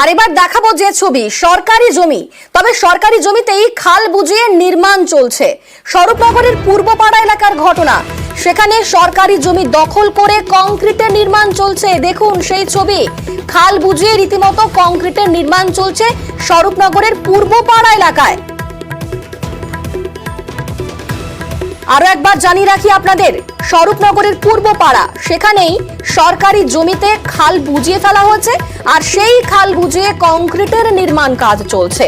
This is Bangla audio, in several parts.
আর এবার দেখাবো যে ছবি, সরকারি জমি, তবে সরকারি জমিতেই খাল বুজিয়ে নির্মাণ চলছে। স্বরূপনগরের পূর্বপাড়া এলাকার ঘটনা, সেখানে সরকারি জমি দখল করে কংক্রিটের নির্মাণ চলছে। দেখুন সেই ছবি, খাল বুজিয়ে রীতিমতো কংক্রিটের নির্মাণ চলছে স্বরূপনগরের পূর্বপাড়া এলাকায়। আরো একবার জানিয়ে রাখি আপনাদের, স্বরূপনগরের পূর্বপাড়া, সেখানেই সরকারি জমিতে খাল বুজিয়ে ফেলা হয়েছে আর সেই খাল বুজিয়ে কংক্রিটের নির্মাণ কাজ চলছে।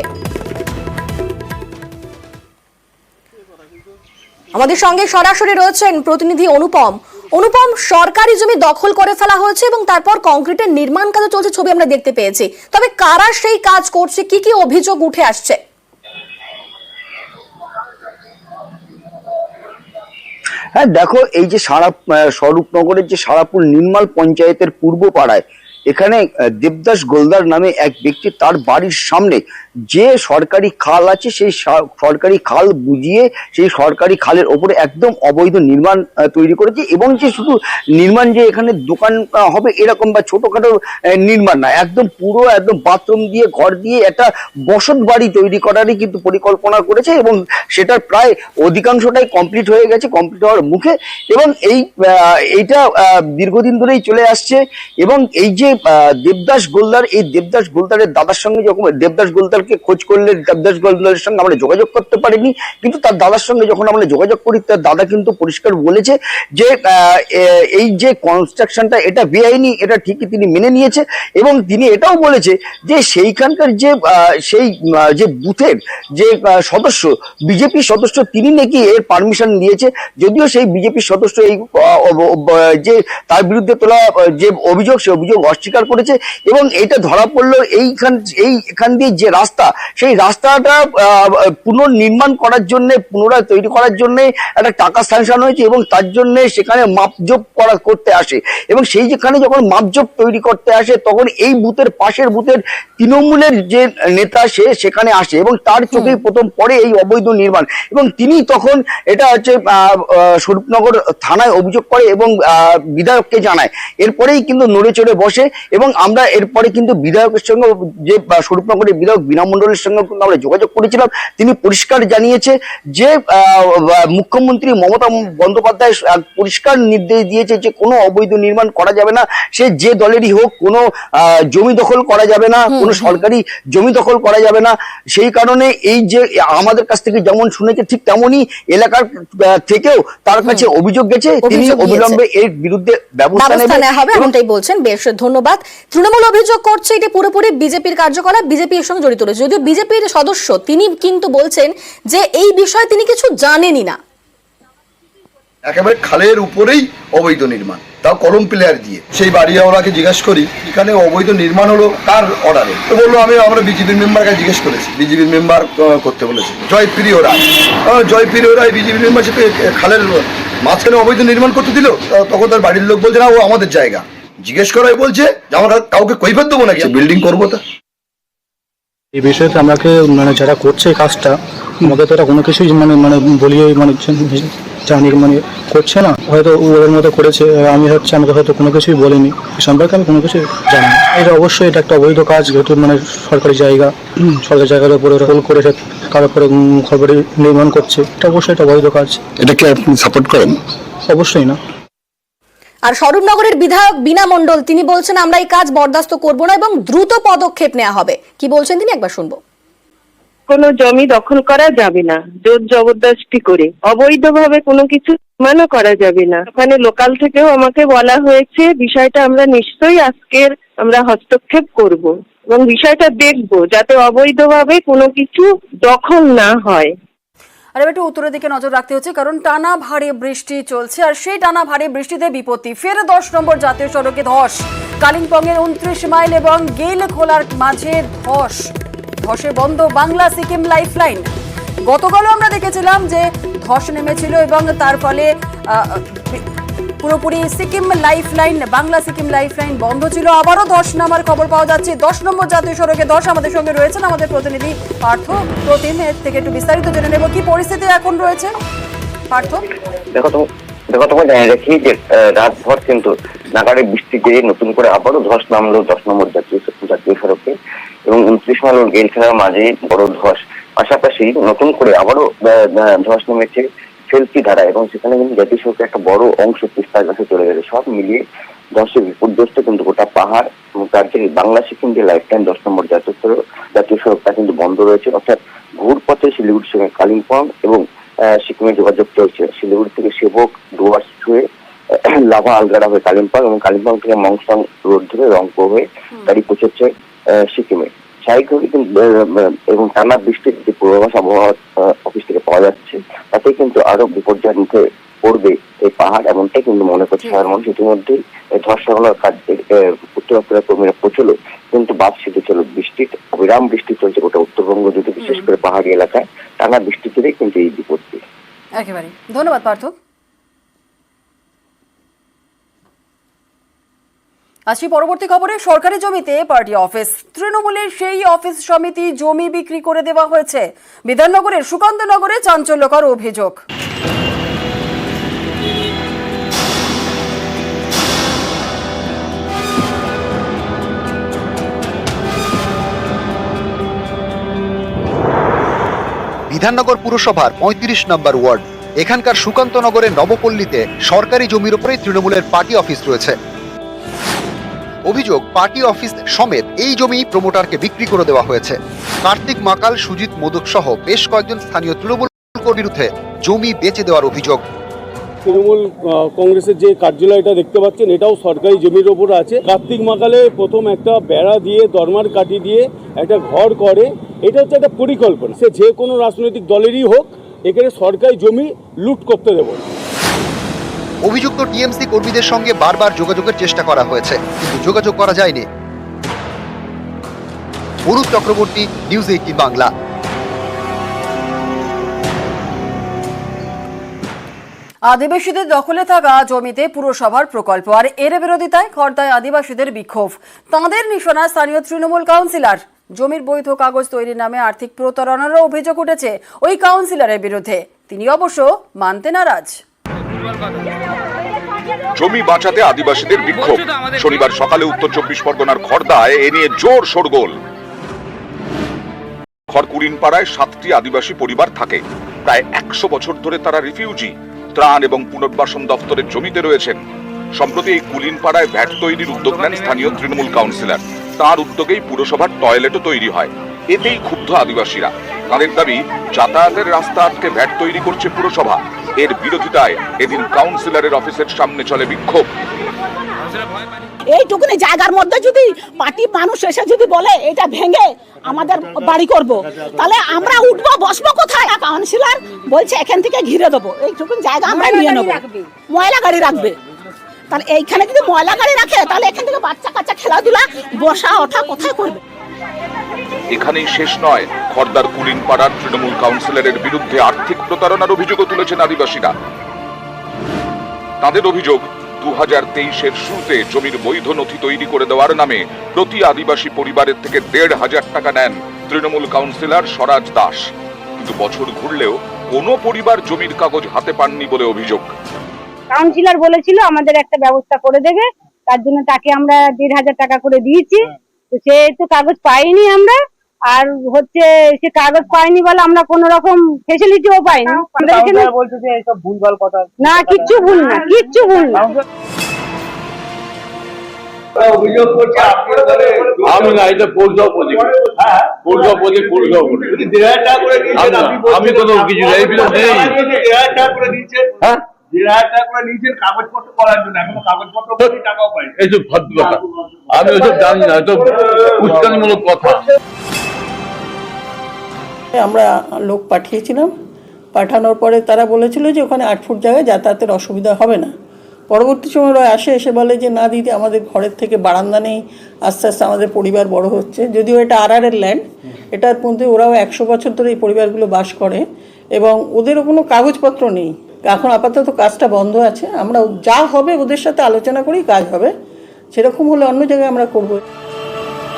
আমাদের সঙ্গে সরাসরি রয়েছেন প্রতিনিধি অনুপম। অনুপম, সরকারি জমি দখল করে ফেলা হয়েছে এবং তারপর কংক্রিটের নির্মাণ কাজ চলছে, ছবি আমরা দেখতে পেয়েছি। তবে কারা সেই কাজ করছে, কি কি অভিযোগ উঠে আসছে? হ্যাঁ দেখো, এই যে স্বরূপনগরের যে সারাপুর নির্মাল পঞ্চায়েতের পূর্ব পাড়ায়, এখানে দেবদাস গোলদার নামে এক ব্যক্তি, তার বাড়ির সামনে যে সরকারি খাল আছে সেই সরকারি খাল বুঝিয়ে সেই সরকারি খালের ওপরে একদম অবৈধ নির্মাণ তৈরি করেছে। এবং যে শুধু নির্মাণ যে এখানে দোকান হবে এরকম বা ছোটখাটো নির্মাণ না, একদম পুরো একদম বাথরুম দিয়ে ঘর দিয়ে একটা বসত বাড়ি তৈরি করারই কিন্তু পরিকল্পনা করেছে এবং সেটার প্রায় অধিকাংশটাই কমপ্লিট হয়ে গেছে, কমপ্লিট হওয়ার মুখে। এবং এইটা দীর্ঘদিন ধরেই চলে আসছে। এবং এই যে দেবদাস গোলদার, এই দেবদাস গোলদারের দাদার সঙ্গে যখন দেবদাস গোলদারকে খোঁজ করলে, দেবদাস গোলদারের সঙ্গে আমরা যোগাযোগ করতে পারিনি, কিন্তু তার দাদার সঙ্গে যখন আমরা যোগাযোগ করি, তার দাদা কিন্তু পরিষ্কার বলেছে যে এই যে কনস্ট্রাকশনটা এটা বেআইনি, এটা ঠিকই তিনি মেনে নিয়েছে। এবং তিনি এটাও বলেছে যে সেইখানকার যে যে বুথের যে সদস্য, বিজেপি সদস্য, তিনি নাকি এর পারমিশন দিয়েছে। যদিও সেই বিজেপি সদস্য এই যে তার বিরুদ্ধে তোলা যে অভিযোগ, সে অভিযোগ অস্বীকার করেছে। এবং এটা ধরা পড়লো এখান দিয়ে যে রাস্তা, সেই রাস্তাটা পুনর্নির্মাণ করার জন্য, পুনরায় তৈরি করার জন্য একটা টাকা স্যাংশন হয়েছে এবং তার জন্য সেখানে মাপজোপ করতে আসে। এবং সেই যেখানে যখন মাপজোপ তৈরি করতে আসে, তখন এই বুথের পাশের বুথের তৃণমূলের যে নেতা, সে সেখানে আসে এবং তার চোখেই প্রথম পড়ে এই অবৈধ নির্মাণ। এবং তিনি তখন এটা হচ্ছে স্বরূপনগর থানায় অভিযোগ করে এবং বিধায়ককে জানায়। এরপরেই কিন্তু নড়ে চড়ে বসে এবং আমরা এরপরে কিন্তু বিধায়কের সঙ্গে, যে স্বরূপনগরের বিধায়ক বীণা মণ্ডলের সঙ্গে কিন্তু আমরা যোগাযোগ করেছিলাম। তিনি পরিষ্কার জানিয়েছে যে মুখ্যমন্ত্রী মমতা বন্দ্যোপাধ্যায় পরিষ্কার নির্দেশ দিয়েছে যে কোনো অবৈধ নির্মাণ করা যাবে না, সে যে দলেরই হোক। কোনো জমি দখল করা যাবে না, কোনো সরকারি জমি দখল করা যাবে না। সেই কারণে এই যে আমাদের কাছ থেকে যেমন শুনেছে, ঠিক তেমনই এলাকার থেকেও তার কাছে অভিযোগ গেছে, তিনি অবিলম্বে এর বিরুদ্ধে ব্যবস্থা নেওয়া হবে এমনটাই বলছেন। বেশ ধন্যবাদ। তৃণমূল অভিযোগ করছে এটি পুরোপুরি বিজেপির কার্যকলাপ, বিজেপি এর সঙ্গে জড়িত রয়েছে। যদিও বিজেপির সদস্য, তিনি কিন্তু বলছেন যে এই বিষয়ে তিনি কিছু জানেনই না। একেবারে খালের উপরেই অবৈধ নির্মাণ, তাও কলম প্লেয়ার দিয়ে। সেই বাড়িওয়ালাকে জিজ্ঞেস করি এখানে অবৈধ নির্মাণ হলো কার অর্ডারে, তো বললো আমরা বিজেপির মেম্বারকে জিজ্ঞেস করেছি, বিজেপির মেম্বার করতে বলেছে। জয়প্রিয় রায় বিজেপির মেম্বার, সে খালের মাঝখানে অবৈধ নির্মাণ করতে দিল। তখন তার বাড়ির লোক বলছে না, ও আমাদের জায়গা। জিজ্ঞেস করাই বলছে যে আমরা কাউকে কৈফিয়ত দেবো নাকি, বিল্ডিং করবো। তা এই বিষয়তে আমাকে যারা করছে কাজটা, আমাকে তো কোনো কিছুই বলিয়ে জানি করছে না। হয়তো ওদের মতো করেছে, আমাকে হয়তো কোনো কিছুই বলেনি। এ সম্পর্কে আমি কোনো কিছু জানি না। এটা অবশ্যই এটা একটা অবৈধ কাজ, যেহেতু সরকারি জায়গার উপরে হোল করেছে, তার উপরে ঘর বাড়ি নির্মাণ করছে। এটা অবশ্যই একটা অবৈধ কাজ। এটাকে আপনি সাপোর্ট করেন? অবশ্যই না। আর স্বরূপনগরের বিধায়ক বীণা মণ্ডল, তিনি বলছেন আমরা এই কাজ বরদাস্ত করব না এবং দ্রুত পদক্ষেপ নেওয়া হবে। কি বলছেন তিনি, একবার শুনবো। কোনো জমি দখল করা যাবে না, জোর জবরদস্তি করে অবৈধভাবে কোনো কিছু নির্মাণও করা যাবে না। ওখানে লোকাল থেকেও আমাকে বলা হয়েছে, বিষয়টা আমরা নিশ্চয়ই আজকের আমরা হস্তক্ষেপ করব এবং বিষয়টা দেখব যাতে অবৈধভাবে কোনো কিছু দখল না হয়। আর একটু উত্তরের দিকে নজর রাখতে হচ্ছে, কারণ টানা ভারী বৃষ্টি চলছে আর সেই টানা ভারী বৃষ্টিতে বিপত্তি। ফের 10 নম্বর জাতীয় সড়কে ধস, কালিম্পংয়ের 29 মাইল এবং গেইল খোলার মাঝে ধসে বন্ধ বাংলা সিকিম লাইফলাইন। গতকালও আমরা দেখেছিলাম যে ধস নেমেছিল এবং তার ফলে পুরোপুরি সিকিম লাইফলাইন, বাংলা সিকিম লাইফলাইন বন্ধ ছিল। আবারও ধস নামার খবর পাওয়া যাচ্ছে 10 নম্বর জাতীয় সড়কে ধস। আমাদের সঙ্গে রয়েছেন আমাদের প্রতিনিধি পার্থ প্রতিম, এর থেকে একটু বিস্তারিত জেনে নেব কি পরিস্থিতি এখন রয়েছে। পার্থ, দেখো তোমায় জানিয়ে রাখি যে রাতভর কিন্তু নাগাড়ে বৃষ্টিতে নতুন করে আবারও ধস নামলো 10 নম্বর জাতীয় সড়কে। এবং 29 মাইল গেল খেলার মাঝে বড় ধস, পাশাপাশি নতুন করে আবারও ধস নেমেছে সেলফি ধারা, এবং সেখানে কিন্তু জাতীয় সড়কের একটা বড় অংশ তিস্তার কাছে চলে গেছে। সব মিলিয়ে ধসে বিপর্যস্ত কিন্তু গোটা পাহাড়, এবং তার থেকে বাংলা সিকিম যে লাইফ টাইম 10 নম্বর জাতীয় সড়কটা কিন্তু বন্ধ রয়েছে, অর্থাৎ ঘুরপথে শিলিগুড়ির সঙ্গে কালিম্পং এবং সিকিমের যোগাযোগ চলছে। শিলিগুড়ি থেকে সেবক ডুয়ার্স হয়ে লাভা আলগাড়া হয়ে কালিম্পং, এবং কালিম্পং থেকে মংসং রোড ধরে রংপুর হয়ে গাড়ি পৌঁছেছে সিকিমে। স্বাভাবিকভাবে কিন্তু এবং টানা বৃষ্টির যে পূর্বাভাস আবহাওয়া অফিস থেকে পাওয়া যাচ্ছে, তাতে কিন্তু আরো বিপর্যয়ের মুখে পড়বে এই পাহাড়, এমনটাই কিন্তু মনে করছে সাধারণ মানুষ। ইতিমধ্যেই ধস সাগরের কাজ উত্তর দপ্তরের কর্মীরা পৌঁছলো, কিন্তু বাদ সেটে চলো বৃষ্টির অবিরাম বৃষ্টি চলছে গোটা উত্তরবঙ্গ জুড়ে, বিশেষ করে পাহাড়ি এলাকায় টানা বৃষ্টি থেকে কিন্তু এই বিপত্তি। একেবারে ধন্যবাদ পার্থ। আসছি পরবর্তী খবরে। সরকারি জমিতে পার্টি অফিস, তৃণমূলের সেই অফিস সমিতি জমি বিক্রি করে দেওয়া হয়েছে। বিধাননগরের সুকান্তনগরে চাঞ্চল্যকর অভিযোগ। বিধাননগর পুরসভার ৩৫ নম্বর ওয়ার্ড, এখানকার সুকান্তনগরের নবপল্লীতে সরকারি জমির উপরে তৃণমূলের পার্টি অফিস রয়েছে। অভিযোগ, পার্টি অফিস সমেত এই জমি প্রমোটারকে বিক্রি করে দেওয়া হয়েছে। কার্তিক মাকাল, সুজিত মোদক সহ বেশ কয়েকজন স্থানীয় তৃণমূল কর্মীর বিরুদ্ধে জমি বেচে দেওয়ার অভিযোগ। তৃণমূল কংগ্রেসের যে কার্যালয়টা দেখতে পাচ্ছেন, এটাও সরকারি জমির ওপর আছে। কার্তিক মাকালে প্রথম একটা বেড়া দিয়ে দরমার কাটি দিয়ে একটা ঘর করে, এটা হচ্ছে একটা পরিকল্পনা। সে যে কোনো রাজনৈতিক দলেরই হোক, এখানে সরকারি জমি লুট করতে দেব। অভিযুক্ত টিএমসি কর্মীদের সঙ্গে বারবার যোগাযোগের চেষ্টা করা হয়েছে, কিন্তু যোগাযোগ করা যায়নি। অরূপ চক্রবর্তী, নিউজ 18 বাংলা। আদিবাসীদের দখলে থাকা জমিতে পুরসভার প্রকল্প, আর এর বিরোধিতায় খড়দায় আদিবাসীদের বিক্ষোভ। তাঁদের নিশানা স্থানীয় তৃণমূল কাউন্সিলর। জমির বৈধ কাগজ তৈরির নামে আর্থিক প্রতারণারও অভিযোগ উঠেছে ওই কাউন্সিলরের বিরুদ্ধে। তিনি অবশ্য মানতে নারাজ। জমি বাঁচাতে আদিবাসীদের বিক্ষোভ। শনিবার সকালে উত্তর 24 পরগনার খড়দায় এ নিয়ে জোর শোরগোল। খড়কুড়িনপাড়ায় 7টি আদিবাসী পরিবার থাকে। প্রায় 100 বছর ধরে তারা রিফিউজি। ত্রাণ এবং পুনর্বাসন দপ্তরের জমিতে রয়েছেন। সম্প্রতি এই কুলিনপাড়ায় ভ্যাট তৈরির উদ্যোগ নেন স্থানীয় তৃণমূল কাউন্সিলর। তার উদ্যোগেই পুরসভার টয়লেটও তৈরি হয়। এতেই ক্ষুব্ধ আদিবাসীরা। তাদের দাবি, যাতায়াতের রাস্তা আটকে ভ্যাট তৈরি করছে পুরসভা। এর বিরোধিতায় এদিন কাউন্সিলরের অফিসের সামনে চলে বিক্ষোভ। এইটুকুনি জায়গার মধ্যে যদি পার্টি মানুষ এসে যদি বলে এটা ভেঙে আমাদের বাড়ি করব, তাহলে আমরা উঠবো, বসবো কোথায়? কাউন্সিলর বলছে এখান থেকে ঘিরে দেবো, এইটুকুন জায়গা আমরা নিয়ে নেবো। ময়লা গাড়ি রাখবে, তাহলে এইখানে যদি ময়লা গাড়ি রাখে, তাহলে এখান থেকে বাচ্চা কাচ্চা খেলাধুলা বসা ওঠা কোথায় করবে? এখানেই শেষ নয়। খড়দার কুলিনপাড়ার তৃণমূল কাউন্সিলরের বিরুদ্ধে আর্থিক প্রতারণার অভিযোগও তুলেছেন আদিবাসীরা। তাদের অভিযোগ, 2023-এর শুরুতে জমির বৈধ নথি তৈরি করে দেওয়ার নামে প্রতি আদিবাসী পরিবারের থেকে 1,500 টাকা নেন তৃণমূল কাউন্সিলর স্বরাজ দাস। কিন্তু বছর ঘুরলেও কোনো পরিবার জমির কাগজ হাতে পাননি বলে অভিযোগ। কাউন্সিলর বলেছিল আমাদের একটা ব্যবস্থা করে দেবে, তার জন্য তাকে আমরা 1,500 টাকা করে দিয়েছি। তো সে তো কাগজ পাইনি আমরা, আর হচ্ছে সে কাগজ পাইনি বলে আমরা কোন রকম ফেসিলিটিও পাইনি। না, কিচ্ছু ভুল না, কিচ্ছু ভুল না। অভিযোগ করছে আমি না, এটা পৌরসভা প্রজেক্ট, পৌরসভা প্রজেক্ট, পৌরসভা আমি কোনো কিছু নেই। 1,500 টাকা করে দিচ্ছেন, হ্যাঁ 1,500 টাকা করে নিচ্ছেন কাগজপত্র করার জন্য, এখনো কাগজপত্র টাকাও পাই। এইসব ফালতু কথা, আমি ওইসব জানি না, এসব উস্কানিমূলক কথা। আমরা লোক পাঠিয়েছিলাম, পাঠানোর পরে তারা বলেছিল যে ওখানে 8 ফুট জায়গায় যাতায়াতের অসুবিধা হবে না। পরবর্তী সময় ওরা এসে বলে যে না দিদি, আমাদের ঘরের থেকে বারান্দা নেই, আস্তে আস্তে আমাদের পরিবার বড় হচ্ছে। যদিও এটা আরআরের ল্যান্ড, এটার মধ্যে ওরাও 100 বছর ধরে এই পরিবারগুলো বাস করে এবং ওদেরও কোনো কাগজপত্র নেই। এখন আপাতত কাজটা বন্ধ আছে। আমরা যা হবে ওদের সাথে আলোচনা করেই কাজ হবে, সেরকম হলে অন্য জায়গায় আমরা করব।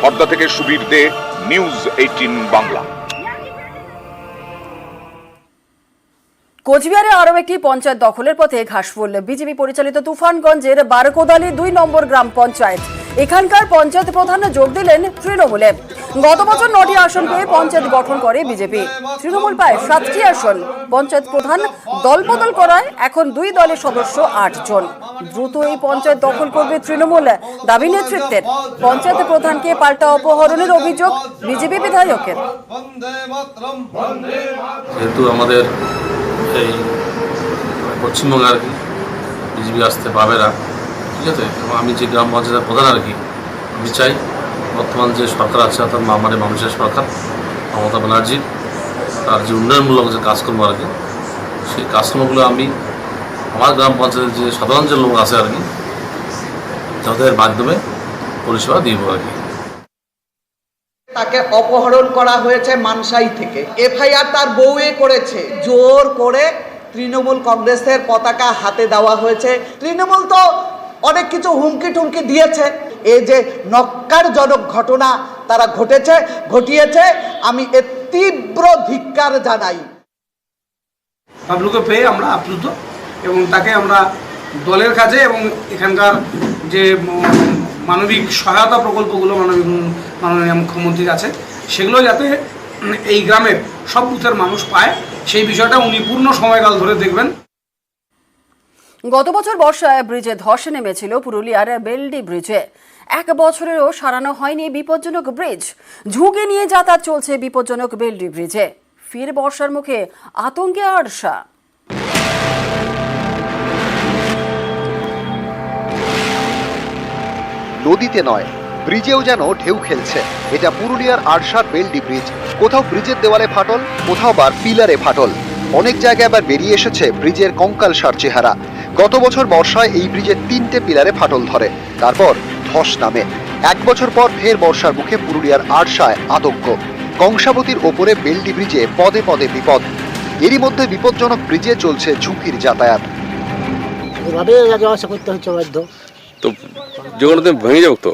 খড়দা থেকে সুবীর দে, নিউজ 18 বাংলা। কোচবিহারে আরও একটি পঞ্চায়েত দখলের পথে ঘাসফুল। বিজেপি পরিচালিত তুফানগঞ্জের বারকোদালি 2 নম্বর গ্রাম পঞ্চায়েত। এখানকার পঞ্চায়েত প্রধান যোগ দিলেন তৃণমূলে। গত বছর 9টি আসন পেয়ে পঞ্চায়েত গঠন করে বিজেপি। তৃণমূল পায় 7টি আসন। পঞ্চায়েত প্রধান দলবদল করায় এখন 2 দলের সদস্য 8 জন। দ্রুত এই পঞ্চায়েত দখল করবে তৃণমূল দাবি নেতৃত্বের। পঞ্চায়েত প্রধানকে পাল্টা অপহরণের অভিযোগ বিজেপি বিধায়কের। যেহেতু আমাদের এই পশ্চিমবঙ্গে আর কি বিজেপি আসতে পারবে না, ঠিক আছে, এবং আমি যে গ্রাম পঞ্চায়েতের প্রধান আর কি, আমি চাই বর্তমান যে সরকার আছে অর্থাৎ আমাদের মানুষের সরকার মমতা ব্যানার্জি, তার যে উন্নয়নমূলক যে কাজকর্ম আর কি, সেই কাজকর্মগুলো আমি আমার গ্রাম পঞ্চায়েতের যে সাধারণ যে লোক আছে আর কি, তাদের মাধ্যমে পরিষেবা দিব আর কি। তাকে অপহরণ করা হয়েছে মানসাই থেকে। এফআইআর তার বউয়ে করেছে। জোর করে তৃণমূল কংগ্রেসের পতাকা হাতে দেওয়া হয়েছে। তৃণমূল তো অনেক কিছু হুমকি টুমকি দিয়েছে। এই যে নক্কারজনক ঘটনা তারা ঘটিয়েছে, আমি এর তীব্র ধিক্কার জানাই। বাবলুকে পেয়ে আমরা আপ্লুত এবং তাকে আমরা দলের কাছে এবং এখানকার যে মানবিক সহায়তা প্রকল্পগুলো মাননীয় মুখ্যমন্ত্রীর আছে, সেগুলো যাতে এই গ্রামের সব বুথের মানুষ পায়, সেই বিষয়টা উনি পূর্ণ সময়কাল ধরে দেখবেন। গত বছর বর্ষায় ব্রিজে ধস নেমেছিল পুরুলিয়ার বেলডি ব্রিজে। 1 বছরেরও সারানো হয়নি বিপজ্জনক ব্রিজ। ঝুঁকি নিয়ে যাতায়াত চলছে বিপজ্জনক বেলডি ব্রিজে। ফের বর্ষার মুখে আতঙ্কে আরশা। নদীতে নয়, ব্রিজেও যেন ঢেউ খেলছে। এটা পুরুলিয়ার আরশার বেলডি ব্রিজ। কোথাও ব্রিজের দেওয়ালে ফাটল, কোথাও বা পিলারে ফাটল। অনেক জায়গায় আবার বেরিয়ে এসেছে ব্রিজের কঙ্কালসার চেহারা। গত বছর বর্ষায় এই ব্রিজের 3টে পিলারে ফাটল ধরে, তারপর ধস নামে। 1 বছর পর ফের বর্ষার মুখে পুরুলিয়ার আরশায় আতঙ্ক। কংসাবতীর ওপরে বেলডি ব্রিজে পদে পদে বিপদ। এরই মধ্যে বিপজ্জনক ব্রিজে চলছে ঝুঁকির যাতায়াত। এভাবে আশা করতে হচ্ছে বাধ্য। তো যেগুলো তুমি ভেঙে যাও, তো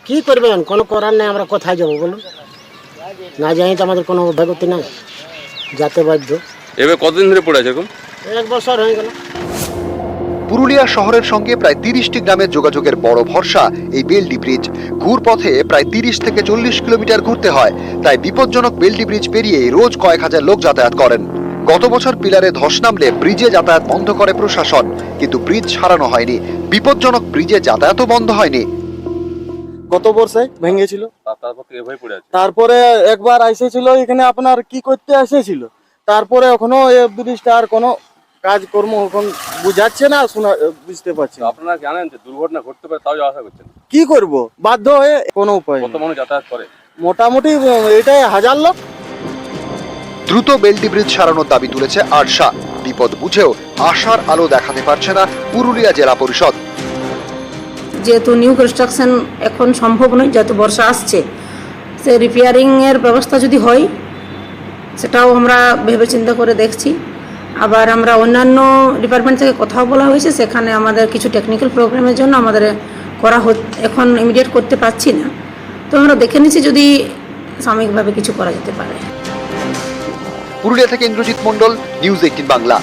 কি করবেন? কোনো করার নেই, আমরা কোথায় যাবো বলুন? না জানি তো আমাদের কোনো অভিজ্ঞতা নাই, যাতে বাধ্য। এবার কতদিন ধরে পড়ে আছে এখন? 1 বছর হয়ে গেল। পুরুলিয়া শহরের সঙ্গে প্রায় 30টি গ্রামের যোগাযোগের বড় ভরসা এই বেলডি ব্রিজ। ঘুরপথে প্রায় 30 থেকে 40 কিলোমিটার ঘুরতে হয়, তাই বিপজ্জনক বেলডি ব্রিজ পেরিয়ে রোজ কয়েক হাজার লোক যাতায়াত করেন। গত বছর পিলারে ধস নামলে ব্রিজে যাতায়াত বন্ধ করে প্রশাসন, কিন্তু ব্রিজ সারানো হয়নি। বিপজ্জনক ব্রিজে যাতায়াতও বন্ধ হয়নি। গত বর্ষায় ভেঙেছিল, তারপরে একবার এসেছিল এখানে আপনার কি করতে এসেছিল, তারপরে এখনো এই ব্রিজটা আর কোনো কাজকর্ম এখন বুঝাচ্ছে না, বুঝতে পারছি। আপনারা জানেন যে দুর্ঘটনা ঘটতে পারে, তাও আশা করছেন কি করব, বাধ্য হয়ে কোনো উপায় নেই। কত মানুষ যাতায়াত করে? মোটামুটি এটাই 1000 লোক। দ্রুত বেলডি ব্রিজ সারানোর দাবি তুলেছে আরশা। বিপদ বুঝেও আশার আলো দেখাতে পারছে না পুরুলিয়া জেলা পরিষদ। যেহেতু নিউ কনস্ট্রাকশন এখন সম্ভব নয়, যেহেতু বর্ষা আসছে, সে রিপেয়ারিং এর ব্যবস্থা যদি হয় সেটাও আমরা ভেবে চিন্তা করে দেখছি। আবার আমরা অন্যান্য ডিপার্টমেন্ট থেকে কথাও বলা হয়েছে, সেখানে আমাদের কিছু টেকনিক্যাল প্রবলেমের জন্য আমাদের এখন ইমিডিয়েট করতে পারছি না। তো আমরা দেখে নিচ্ছি যদি সাময়িকভাবে কিছু করা যেতে পারে। পুরুলিয়া থেকে ইন্দ্রজিৎ মণ্ডল, নিউজ 18 বাংলা।